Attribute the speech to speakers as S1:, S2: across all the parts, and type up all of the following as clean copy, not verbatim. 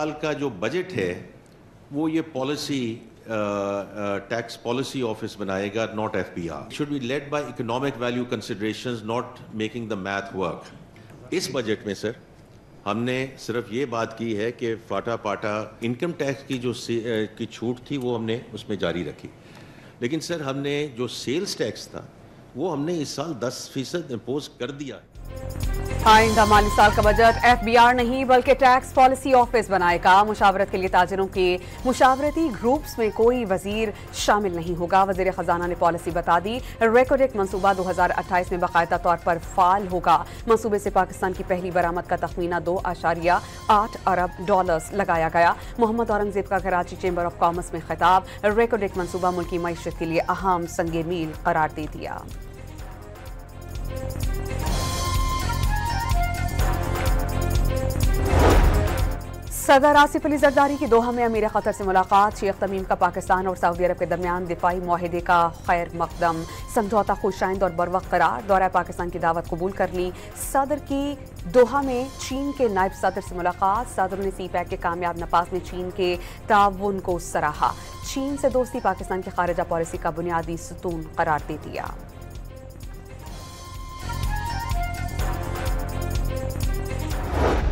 S1: साल का जो बजट है वो ये पॉलिसी टैक्स पॉलिसी ऑफिस बनाएगा, not FBR। Should be led by economic value considerations, not making the math work. इस बजट में सर हमने सिर्फ ये बात की है कि फाटा पाटा इनकम टैक्स की जो की छूट थी वो हमने उसमें जारी रखी, लेकिन सर हमने जो सेल्स टैक्स था वो हमने इस साल 10% इम्पोज कर दिया।
S2: आइंदा माली साल का बजट FBR नहीं बल्कि टैक्स पॉलिसी ऑफिस बनाएगा। मुशावरत के लिए ताजिरों के मुशावरती ग्रुप्स में कोई वजीर शामिल नहीं होगा। वजीर खजाना ने पॉलिसी बता दी। रेकोडेक मंसूबा 2028 में बाकायदा तौर पर फाल होगा। मंसूबे से पाकिस्तान की पहली बरामद का तखमीना $2.8 अरब लगाया गया। मोहम्मद औरंगजेब का कराची चेंबर ऑफ कॉमर्स में खिताब। रेकोडेक मंसूबा मुल्की मईशत के लिए अहम संगे मील करार दे दिया। सदर आसिफ अली जरदारी की दोहा में अमीर कतर से मुलाकात। शेख तमीम का पाकिस्तान और सऊदी अरब के दरमियान दिफाई मुआहिदे का खैर मकदम। समझौता खुशाइंद और बरवक्त करार। दौरा पाकिस्तान की दावत कबूल कर ली। सदर की दोहा में चीन के नायब सदर से मुलाकात। सदर ने CPEC के कामयाब नफाज में चीन के ताउन को सराहा। चीन से दोस्ती पाकिस्तान की खारिजा पॉलिसी का बुनियादी सुतून करार दे दिया।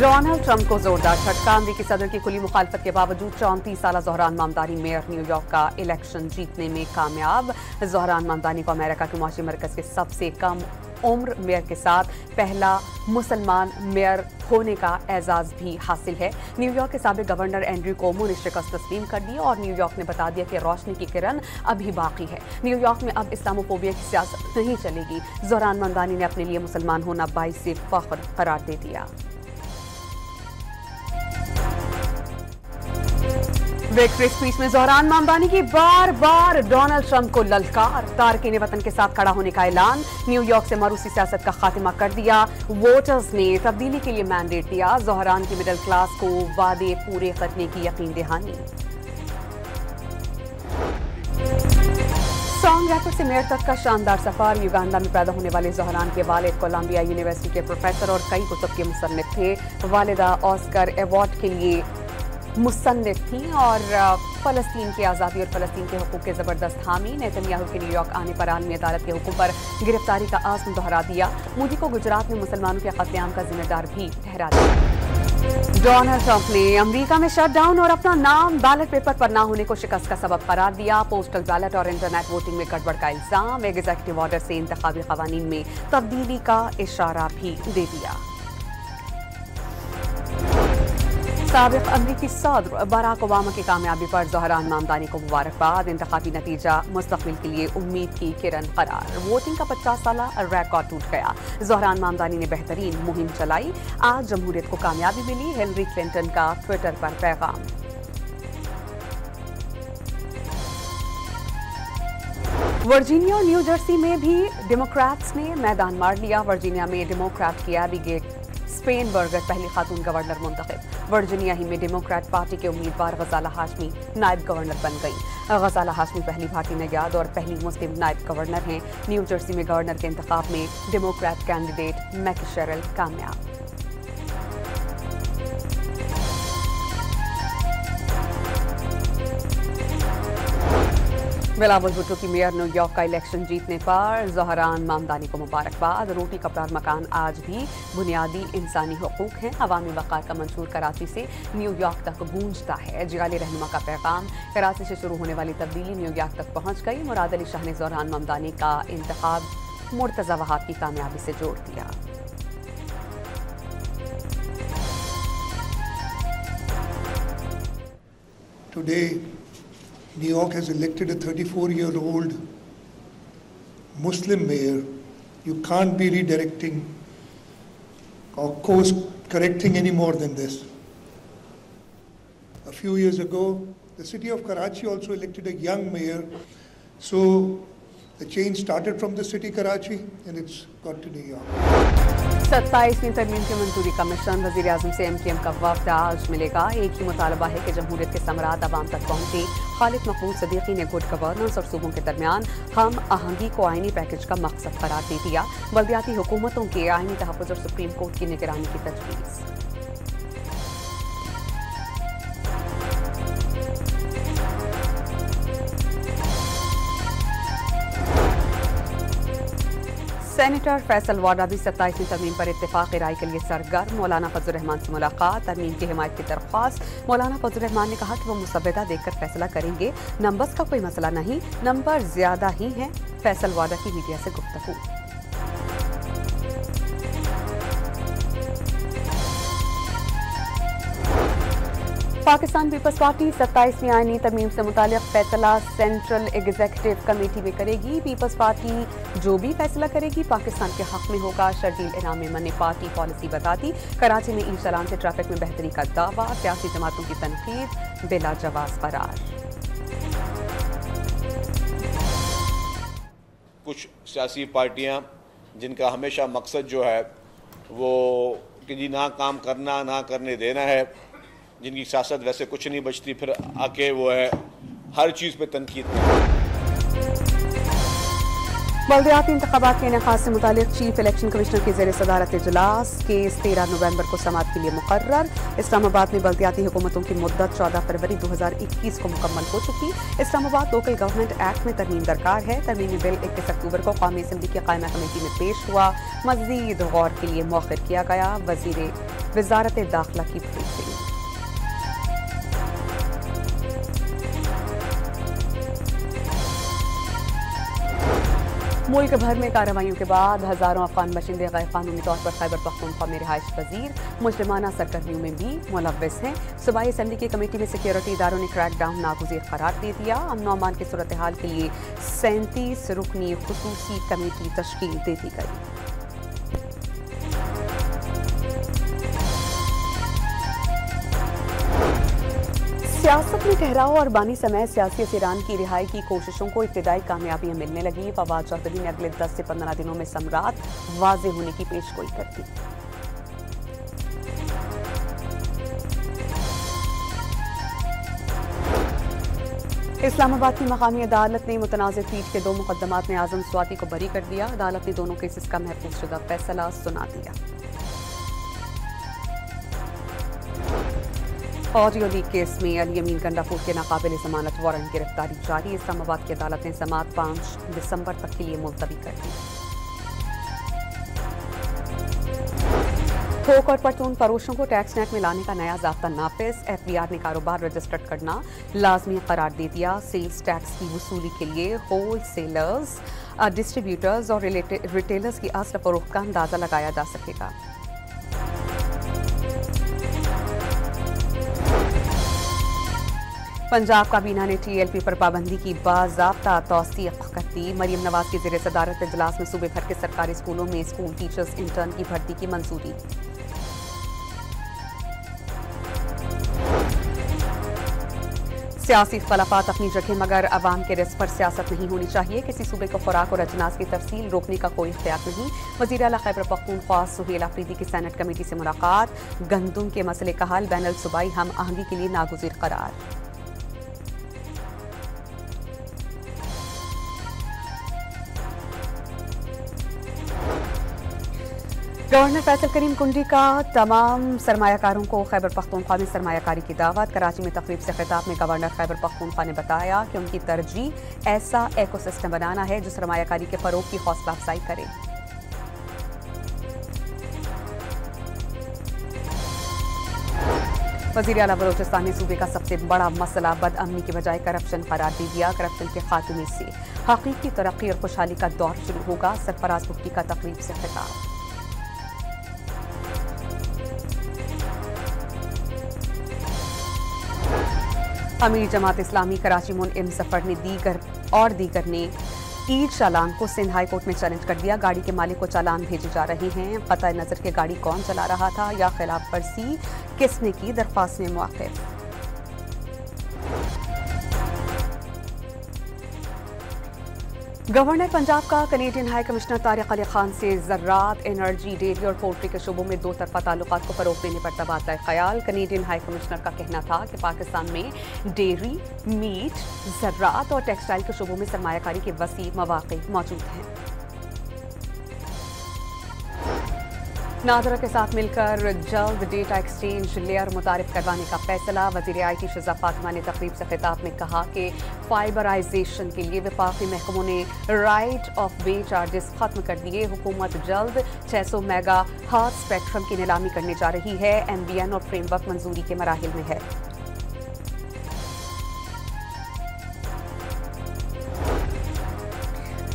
S2: डोनाल्ड ट्रंप को जोरदार झटका। अमरीकी सदर की खुली मुखालफत के बावजूद 34 साल ज़ोहरान मामदानी मेयर न्यूयॉर्क का इलेक्शन जीतने में कामयाब। ज़ोहरान मामदानी को अमेरिका के मुआशी मरकज के सबसे कम उम्र मेयर के साथ पहला मुसलमान मेयर होने का एजाज भी हासिल है। न्यूयॉर्क के साबिक गवर्नर एंड्रयू कोमो ने शिकस्त तस्लीम कर दी और न्यूयॉर्क ने बता दिया कि रोशनी की किरण अभी बाकी है। न्यूयॉर्क में अब इस्लामोफोबिया की सियासत नहीं चलेगी। ज़ोहरान मामदानी ने अपने लिए मुसलमान होना बाइस से फख्र करार दे दिया। विक्ट्री स्पीच में ज़ोहरान मामदानी की बार बार डोनाल्ड ट्रंप को ललकार। तारकीन वतन के साथ खड़ा होने का ऐलान। न्यूयॉर्क से मारूसी सियासत का खात्मा कर दिया। वोटर्स ने तब्दीली के लिए मैंडेट दिया। ज़ोहरान की मिडिल क्लास को वादे पूरे करने की यकीन दहानी। सॉन्ग रैपर से मेयर तक का शानदार सफर। युगांडा में पैदा होने वाले ज़ोहरान के वालिद कोलंबिया यूनिवर्सिटी के प्रोफेसर और कई कुतुब के मुसन्निफ थे। वालिदा ऑस्कर अवार्ड के लिए मुसन्निफ थी और फ़लस्तीन की आज़ादी और फ़लस्तीन के हुकूक़ के ज़बरदस्त हामी। नेतन्याहू के न्यूयॉर्क आने पर आलमी अदालत के हुक्म पर गिरफ्तारी का आज़म दोहरा दिया। मोदी को गुजरात में मुसलमानों के कत्लेआम का जिम्मेदार भी ठहरा दिया। डोनाल्ड ट्रंप ने अमेरिका में शटडाउन और अपना नाम बैलेट पेपर पर ना होने को शिकस्त का सबब करार दिया। पोस्टल बैलेट और इंटरनेट वोटिंग में गड़बड़ का इल्जाम। एक एग्जीक्यूटिव ऑर्डर से इंतखाबी क़वानीन में तब्दीली का इशारा भी दे दिया। साबिक अमरीकी सदर बराक ओबामा की कामयाबी पर ज़ोहरान मामदानी को मुबारकबाद। इंतखाबी नतीजा मुस्तक़बिल के लिए उम्मीद की किरण करार। वोटिंग का 50 साला रिकॉर्ड टूट गया। ज़ोहरान मामदानी ने बेहतरीन मुहिम चलाई। आज जमहूरियत को कामयाबी मिली। हिलरी क्लिंटन का ट्विटर पर पैगाम। वर्जीनिया और न्यू जर्सी में भी डेमोक्रेट्स ने मैदान मार लिया। वर्जीनिया में डेमोक्रेट की एबिगेल स्पेनबर्गर पहली खातून गवर्नर मुंतखब। वर्जीनिया ही में डेमोक्रेट पार्टी के उम्मीदवार गजाला हाशमी नायब गवर्नर बन गई। गजाला हाशमी पहली भारतीय नजाद और पहली मुस्लिम नायब गवर्नर हैं। न्यू जर्सी में गवर्नर के इंतखाब में डेमोक्रेट कैंडिडेट मैकी शेरल कामयाब। बिलावल भुट्टो की मेयर न्यूयॉर्क का इलेक्शन जीतने पर ज़ोहरान मामदानी को मुबारकबाद। रोटी कपड़ा और मकान आज भी बुनियादी इंसानी हुकूक हैं। अवामी वक़ार का मंशूर कराची से न्यूयॉर्क तक गूंजता है। जियाली रहनुमा का पैगाम। कराची से शुरू होने वाली तब्दीली न्यूयॉर्क तक पहुँच गई। मुराद अली शाह ने ज़ोहरान मामदानी का इंतखाब मुर्तज़ा वहाब की कामयाबी से जोड़ दिया।
S3: Today, New York has elected a 34-year-old Muslim mayor. You can't be redirecting or course correcting any more than this. A few years ago, the city of Karachi also elected a young mayor. So the change started from the city Karachi and it's got to New York.
S2: 27वीं तरमीम की मंजूरी का mission. वज़ीर आज़म से MKM का वफ़द आज मिलेगा। एक ही मुतालबा है कि जमहूरियत के समरात अवाम तक पहुँचे। खालिद मकबूल सदीकी ने गुड गवर्नेंस और सूबों के दरमियान हम आहंगी को आइनी पैकेज का मकसद करार दे दिया। बल्दियाती हुकूमतों के आइनी तहफ़्फ़ुज़ और सुप्रीम कोर्ट की निगरानी की तजवीज़। सेनेटर फैसल वाडा भी 27वीं तरमीम पर इत्तेफाक राय के लिए सरगर्म। मौलाना फजल रहमान से मुलाकात, तरमीम की हिमायत की दरख्वास्त। मौलाना फजल रहमान ने कहा कि वो मुसव्वदा देखकर फैसला करेंगे, नंबर्स का कोई मसला नहीं, नंबर ज्यादा ही हैं। फैसल वाडा की मीडिया से गुफ्तगू। पाकिस्तान पीपल्स पार्टी 27वीं आईनी तरमीम से मुताल्लिक़ फैसला सेंट्रल एग्जीक्यूटिव कमेटी में करेगी। पीपल्स पार्टी जो भी फैसला करेगी पाकिस्तान के हक में होगा। शर्जील इनाम ने पार्टी पॉलिसी बताती। कराची में ईद चलान से ट्रैफिक में बेहतरी का दावा। सियासी जमातों की तनकीद बिला जवाब करार।
S4: कुछ सियासी पार्टियां जिनका हमेशा मकसद जो है वो कि जी ना काम करना ना करने देना है, जिनकी सियासत वैसे कुछ नहीं बचती, फिर आके वो है हर चीज़ पे तनकीद करना।
S2: बल्दियाती इंतखाबात के इनेकाद से मुतालिक चीफ इलेक्शन कमिश्नर के ज़ेर सदारत इजलास केस 13 नवंबर को समाअत के लिए मुकर्रर। इस्लामाबाद में बल्दियाती हुकूमतों की मुद्दत 14 फरवरी 2021 को मुकम्मल हो चुकी। इस्लामाबाद लोकल गवर्नमेंट एक्ट में तरमीम दरकार है। तरमीमी बिल 21 अक्टूबर को कौमी असम्बली की कायमा कमेटी में पेश हुआ। मज़ीद गौर के लिए मौखिर किया गया। वज़ारत दाखिला की ब्रीफिंग। मुल्क भर में कार्रवाइयों के बाद हजारों अफगान बाशिंदे गैर कानूनी तौर पर खैबर पख्तूनख्वा में रिहाइश पजीर मुजरिमाना सरगर्मियों में भी मुलव्वस हैं। सूबाई असम्बली की कमेटी में सिक्योरिटी इदारों ने क्रैकडाउन नागुज़ीर करार दे दिया। अमन व अमान की सूरत हाल के लिए 37 रुकनी खुसूसी कमेटी तश्कील दे दी गई। सियासत में ठहराव और बानी समेत सियासी असीरान की रिहाई की कोशिशों को इब्तिदाई कामयाबियां मिलने लगी। फवाद चौधरी ने अगले 10 से 15 दिनों में सम्राट वाज़े होने की पेशगोई कर दी। इस्लामाबाद की मकामी अदालत ने मुतनाज़िर पीठ के 2 मुकदमात में आज़म स्वाति को बरी कर दिया। अदालत ने दोनों केसेस का महफूज शुदा फैसला सुना दिया। ऑडियो लीक केस में अली अमीन गंडापुर के नाकाबिल जमानत वारंट गिरफ्तारी जारी। इस्लामाबाद की अदालत ने समाअत 5 दिसंबर तक के लिए मुलतवी कर दी। थोक और परचून फरोशों को टैक्स नेट में लाने का नया ज़ाब्ता नाफिज। FBI ने कारोबार रजिस्टर्ड करना लाजमी करार दे दिया। सेल्स टैक्स की वसूली के लिए होल सेलर्स, डिस्ट्रीब्यूटर्स और रिटेलर्स की असल फरोख्त का अंदाज़ा लगाया जा सकेगा। पंजाब काबीना ने TLP पर पाबंदी की बाज़ाब्ता तौसीक़ कर दी। मरीम नवाज की ज़ेर सदारत इजलास में सूबे भर के सरकारी स्कूलों में स्कूल टीचर्स इंटर्न की भर्ती की मंजूरी। सियासी इख्तलाफात अपनी जगह, मगर अवाम के रिस्क पर सियासत नहीं होनी चाहिए। किसी सूबे को खुराक और अजनास की तरसील रोकने का कोई इख्तियार नहीं। वज़ीर आला खैबर पख्तूनख्वा सुहेल आफरीदी की सेनेट कमेटी से मुलाकात। गंदुम के मसले का हल बैनुल सूबाई हम आहंगी के लिए नागुज़ीर करार। गवर्नर फैसल करीम कुंडी का तमाम सरमायाकारों को खैबर पख्तूनख्वा में सरमायाकारी की दावत। कराची में तकरीब से खिताब में गवर्नर खैबर पख्तूनख्वा ने बताया कि उनकी तरजीह ऐसा इकोसिस्टम बनाना है जो सरमायाकारी के फरोग की हौसला अफजाई करे। वज़ीर आला बलोचिस्तान ने सूबे का सबसे बड़ा मसला बदअमनी की बजाय करप्शन करार दे दिया। करप्शन के खात्मे से हकीकी तरक्की और खुशहाली का दौर शुरू होगा। सरफराज भुट्टी का तकरीब से खिताब। अमीर जमात इस्लामी कराची मुनइम सफर ने दीगर ने ईद चालान को सिंध हाई कोर्ट में चैलेंज कर दिया। गाड़ी के मालिक को चालान भेजे जा रहे हैं। कतई नजर के गाड़ी कौन चला रहा था या खिलाफ वर्जी किसने की, दरख्वास्त में मौक़िफ़। गवर्नर पंजाब का Canadian high commissioner Tariq Ali Khan से ज़राअत, एनर्जी, डेयरी और पोल्ट्री के शोबों में 2 तरफ़ा ताल्लुकात को फ़रोग़ देने पर तबादला ख़याल। कनेडियन हाई कमिश्नर का कहना था कि पाकिस्तान में डेयरी, मीट, ज़राअत और टेक्सटाइल के शोबों में सरमायाकारी के वसी मौक़े मौजूद हैं। नादरा के साथ मिलकर जल्द डेटा एक्सचेंज लेयर मुतारिफ करवाने का फैसला। वज़ीर IT शिज़ा फातिमा ने तकरीब से खिताब में कहा कि फाइबराइजेशन के लिए वफाकी महकमों ने राइट ऑफ वे चार्जेस खत्म कर दिए। हुकूमत जल्द 600 मेगा हर्ट्ज स्पेक्ट्रम की नीलामी करने जा रही है। MBN और फ्रेमवर्क मंजूरी के मराहिल में है।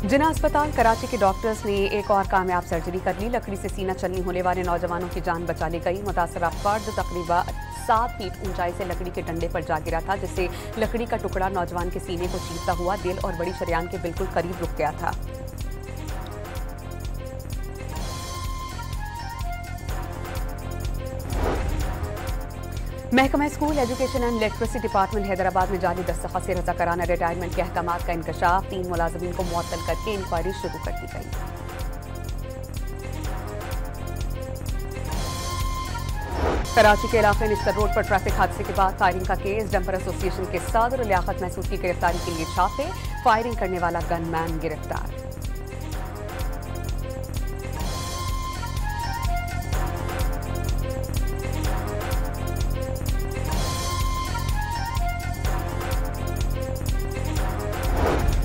S2: जिना अस्पताल कराची के डॉक्टर्स ने एक और कामयाब सर्जरी कर ली। लकड़ी से सीना चलनी होने वाले नौजवानों की जान बचा ली गई। मुतासरा फर्द तकरीबन 7 फीट ऊंचाई से लकड़ी के डंडे पर जा गिरा था, जिससे लकड़ी का टुकड़ा नौजवान के सीने को चीरता हुआ दिल और बड़ी शरेयान के बिल्कुल करीब रुक गया था। महकमा school education and literacy department Hyderabad में जाली दस्तखत से रज़ाकाराना रिटायरमेंट के अहकामात का इंकशाफ। 3 मुलाजिमीन को मुअत्तल करके इंक्वायरी शुरू कर दी गई। कराची के इलाके निस्तर रोड पर ट्रैफिक हादसे के बाद फायरिंग का केस। डंपर एसोसिएशन के सदर लियाकत महसूद की गिरफ्तारी के लिए छापे। फायरिंग करने वाला गनमैन गिरफ्तार।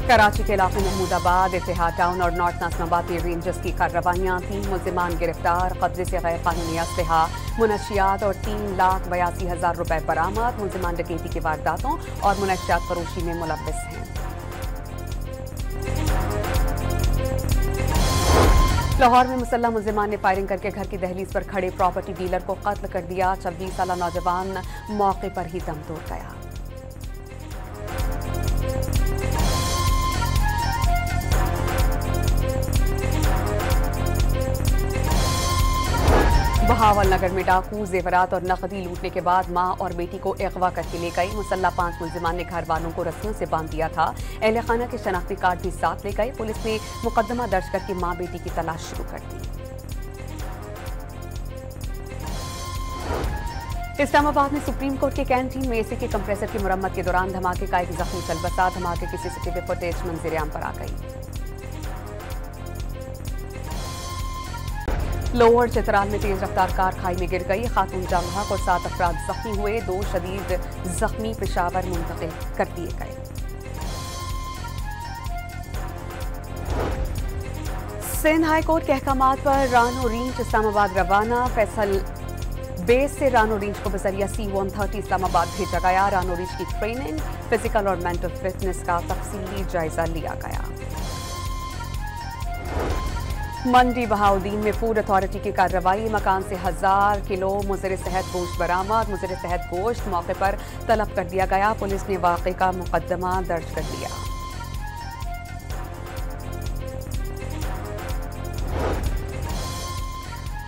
S2: कराची के इलाके महमूदाबाद, इत्तेहाद टाउन और नॉर्थ नाज़िमाबाद में रेंजर्स की कार्रवाइयाँ। 3 मुल्जिमान गिरफ्तार। कब्जे से गैर कानूनी असलहा, मुनशियात और 3,82,000 रुपए बरामद। मुल्जिमान डकैती की वारदातों और मुनशियात फरोशी में मुलव्वस हैं। लाहौर में मुसल्लह मुल्जिमान ने फायरिंग करके घर की दहलीज पर खड़े प्रॉपर्टी डीलर को कत्ल कर दिया। 26 साला नौजवान मौके पर ही दम तोड़ गया। बहावल नगर में डाकू जेवरात और नकदी लूटने के बाद मां और बेटी को अगवा करके ले गई। मुसल्ला 5 मुल्जिमान ने घर वालों को रस्सियों से बांध दिया था। अहले खाना के शनाख्ती कार्ड भी साथ ले गए। पुलिस ने मुकदमा दर्ज करके मां बेटी की तलाश शुरू कर दी। इस्लामाबाद में सुप्रीम कोर्ट के कैंटीन में AC के कंप्रेसर की मुरम्मत के दौरान धमाके का एक जख्मी चल बसा। धमाके की CCTV फुटेज मंजर-ए-आम पर आ गई। लोअर चित्राल में तेज रफ्तार कार खाई में गिर गई। खातून जामहक और 7 अफराद जख्मी हुए। 2 शदीद जख्मी पेशावर मुंतकिल कर दिए गए। सिंध हाई कोर्ट के अहकामात पर रानो रेंज इस्लामाबाद रवाना। फैसल बेस से रानो रेंज को बजरिया C-130 इस्लामाबाद भेजा गया। रानो रेंज की ट्रेनिंग, फिजिकल और मेंटल फिटनेस का तफसीली जायजा लिया गया। मंडी बहाउद्दीन में फूड अथॉरिटी की कार्रवाई। मकान से 1000 किलो मुज़र सेहत गोश्त बरामद। मुज़र सेहत गोश्त मौके पर तलब कर दिया गया। पुलिस ने वाक़े का मुकदमा दर्ज कर लिया।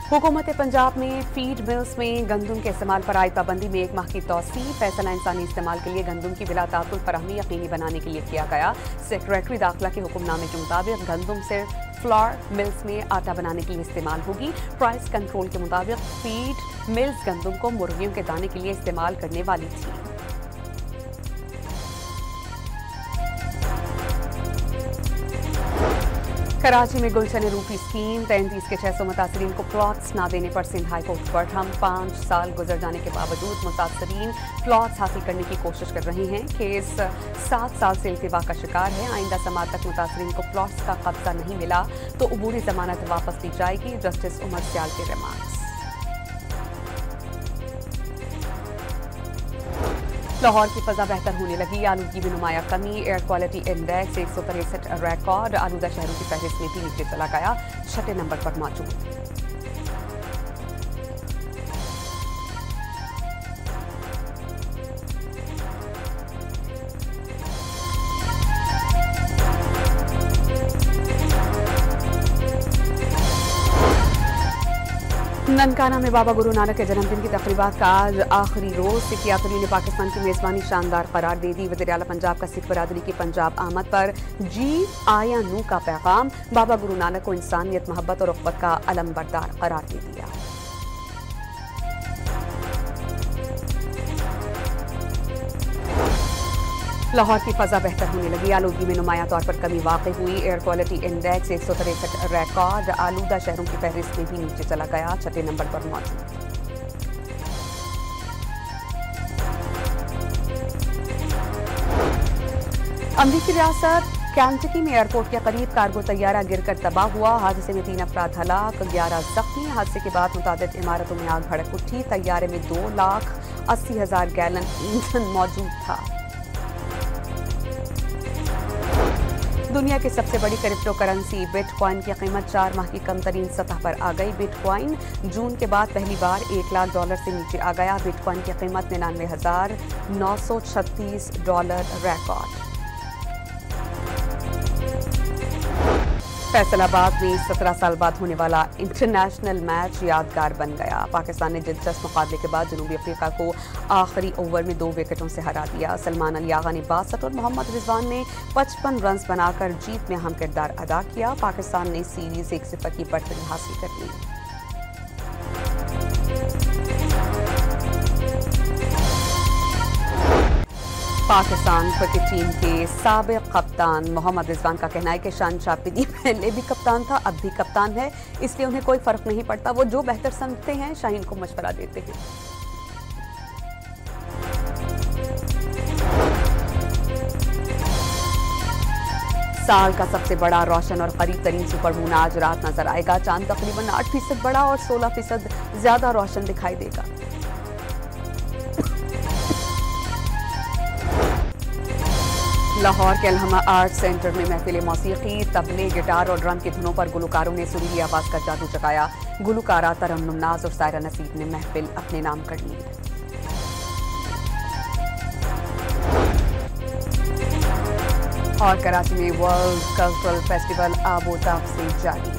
S2: हुकूमत पंजाब में फीड मिल्स में गंदम के इस्तेमाल पर आई पाबंदी में 1 माह की तौसी। फैसला इंसानी इस्तेमाल के लिए गंदम की बिला ताकुल फराहमी यकीनी बनाने के लिए किया गया। सेक्रेटरी दाखिला के हुक्मनामे के मुताबिक गंदम सिर्फ फ्लोर मिल्स में आटा बनाने के लिए इस्तेमाल होगी। प्राइस कंट्रोल के मुताबिक फीड मिल्स गंदम को मुर्गियों के दाने के लिए इस्तेमाल करने वाली थी। कराची में गुलशन रूपी स्कीम 33 के 600 मुतासरीन को प्लॉट्स ना देने पर सिंध हाई कोर्ट पर हम 5 साल गुजर जाने के बावजूद मुतासरीन प्लॉट्स हासिल करने की कोशिश कर रहे हैं। केस 7 साल से इल्तिवा का शिकार है। आइंदा समात तक मुतासरीन को प्लॉट्स का कब्जा नहीं मिला तो अबूरी जमानत वापस ली जाएगी। जस्टिस उमर सियाल के रिमार्क्स। लाहौर की फजा बेहतर होने लगी। आलूदगी में नुमाया कमी। Air quality index 163 record. आलूदा शहरों की फहरिस्त में भी नीचे चला गया। 6ठे नंबर पर मौजूद। ननकाना में बाबा गुरु नानक के जन्मदिन की तकरीबात का आज आखिरी रोज। सिख यात्रियों ने पाकिस्तान की मेजबानी शानदार करार दे दी। वज़ीर आला पंजाब का सिख बरादरी की पंजाब आमद पर जी आया नू का पैगाम। बाबा गुरु नानक को इंसानियत, मोहब्बत और उख़्वत का अलमबरदार करार दे दिया। लाहौर की फजा बेहतर होने लगी। आलूगी में नुमाया तौर पर कमी वाक़ई हुई। Air quality index 163 record. आलूदा शहरों की फहरिस्त में भी नीचे चला गया, छठे नंबर पर मौजूद। अमरीकी रियासत कैंटकी में एयरपोर्ट के करीब कार्गो तैयारा गिरकर तबाह हुआ। हादसे में 3 अफराद हलाक, 11 जख्मी। हादसे के बाद मुतादिद इमारतों में आग भड़क उठी। तैयारे में 2,80,000 गैलन ईंधन मौजूद था। दुनिया की सबसे बड़ी क्रिप्टो करेंसी बिटकॉइन की कीमत 4 माह की कम तरीन सतह पर आ गई। बिटकॉइन जून के बाद पहली बार $1 लाख से नीचे आ गया। बिटकॉइन की कीमत $99,936 रिकॉर्ड। फैसलाबाद में 17 साल बाद होने वाला इंटरनेशनल मैच यादगार बन गया। पाकिस्तान ने दिलचस्प मुकाबले के बाद जनूबी अफ्रीका को आखिरी ओवर में 2 विकेटों से हरा दिया। सलमान अली आगा ने 62 और मोहम्मद रिजवान ने 55 रन बनाकर जीत में अहम किरदार अदा किया। पाकिस्तान ने सीरीज 1-0 की बढ़तरी हासिल कर ली। पाकिस्तान क्रिकेट टीम के साबिक कप्तान मोहम्मद रिजवान का कहना है कि शान शापिदी पहले भी कप्तान था, अब भी कप्तान है, इसलिए उन्हें कोई फर्क नहीं पड़ता। वो जो बेहतर समझते हैं शाहीन को मशवरा देते हैं। साल का सबसे बड़ा रोशन और करीब तरीन सुपरमून आज रात नजर आएगा। चांद तकरीबन 8% बड़ा और 16% ज्यादा रोशन दिखाई देगा। लाहौर के अलहमा आर्ट सेंटर में महफिल मौसीकी, तबले, गिटार और ड्रम की धुनों पर गुलकारों ने सुरीली आवाज का जादू जगाया। गुलकारा तरन्नुम नाज और सायरा नसीब ने महफिल अपने नाम कर ली। और कराची में वर्ल्ड कल्चरल फेस्टिवल आबोताब से जारी।